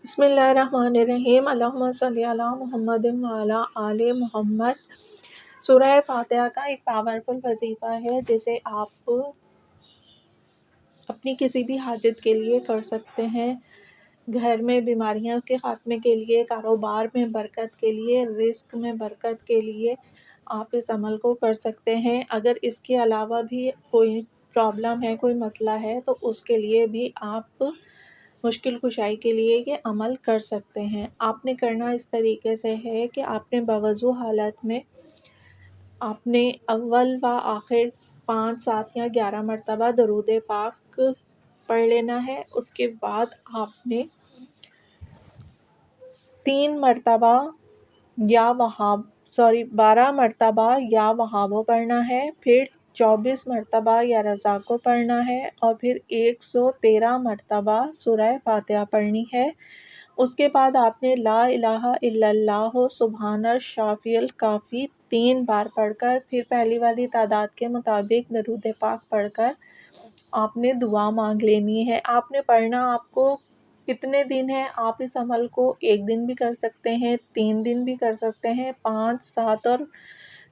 بسم اللہ الرحمن الرحیم، اللہم صلی علی محمد وعلی آل محمد۔ سورہ فاتحہ کا ایک پاورفل وظیفہ ہے جسے آپ اپنی کسی بھی حاجت کے لیے کر سکتے ہیں، گھر میں بیماریاں کے خاتمے کے لیے، کاروبار میں برکت کے لیے، رزق میں برکت کے لیے آپ اس عمل کو کر سکتے ہیں۔ اگر اس کے علاوہ بھی کوئی پرابلم ہے، کوئی مسئلہ ہے تو اس کے لیے بھی آپ مشکل کشائی کے لیے یہ عمل کر سکتے ہیں۔ آپ نے کرنا اس طریقے سے ہے کہ آپ نے بوضو حالت میں آپ نے اول و آخر 5، 7 یا 11 مرتبہ درود پاک پڑھ لینا ہے۔ اس کے بعد آپ نے 12 مرتبہ یا وہابو پڑھنا ہے، پھر 24 مرتبہ یا رزاقو پڑھنا ہے، اور پھر 113 مرتبہ سورہ فاتحہ پڑھنی ہے۔ اس کے بعد آپ نے لا الہ الا اللہ سبحان الشافی الکافی 3 بار پڑھ کر، پھر پہلی والی تعداد کے مطابق درود پاک پڑھ کر آپ نے دعا مانگ لینی ہے۔ آپ نے پڑھنا آپ کو کتنے دن ہے؟ آپ اس عمل کو 1 دن بھی کر سکتے ہیں، 3 دن بھی کر سکتے ہیں، 5، 7 اور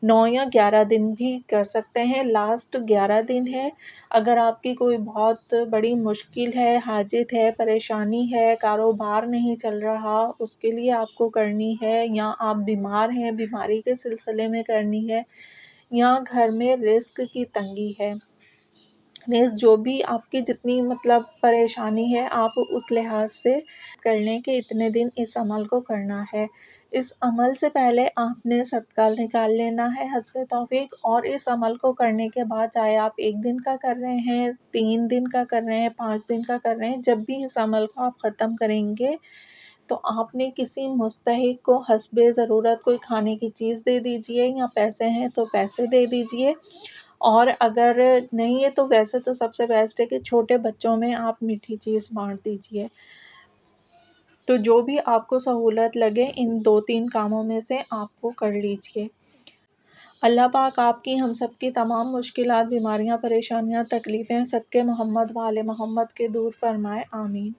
9 یا 11 دن بھی کر سکتے ہیں۔ لاسٹ 11 دن ہے۔ اگر آپ کی کوئی بہت بڑی مشکل ہے، حاجت ہے، پریشانی ہے، کاروبار نہیں چل رہا، اس کے لیے آپ کو کرنی ہے، یا آپ بیمار ہیں، بیماری کے سلسلے میں کرنی ہے، یا گھر میں رزق کی تنگی ہے، جو بھی آپ کی جتنی پریشانی ہے آپ اس لحاظ سے کر لیں کہ اتنے دن اس عمل کو کرنا ہے۔ اس عمل سے پہلے آپ نے صدقہ نکال لینا ہے حسب توفیق، اور اس عمل کو کرنے کے بعد چاہے آپ 1 دن کا کر رہے ہیں، 3 دن کا کر رہے ہیں، 5 دن کا کر رہے ہیں، جب بھی اس عمل کو آپ ختم کریں گے تو آپ نے کسی مستحق کو حسب ضرورت کوئی کھانے کی چیز دے دیجئے، یا پیسے ہیں تو پیسے دے دیجئے، اور اگر نہیں ہے تو ویسے تو سب سے بیسٹ ہے کہ چھوٹے بچوں میں آپ میٹھی چیز بانٹ دیجئے۔ تو جو بھی آپ کو سہولت لگے ان 2-3 کاموں میں سے آپ وہ کر لیجئے۔ اللہ پاک آپ کی، ہم سب کی تمام مشکلات، بیماریاں، پریشانیاں، تکلیفیں صدقے محمد و آل محمد کے دور فرمائے، آمین۔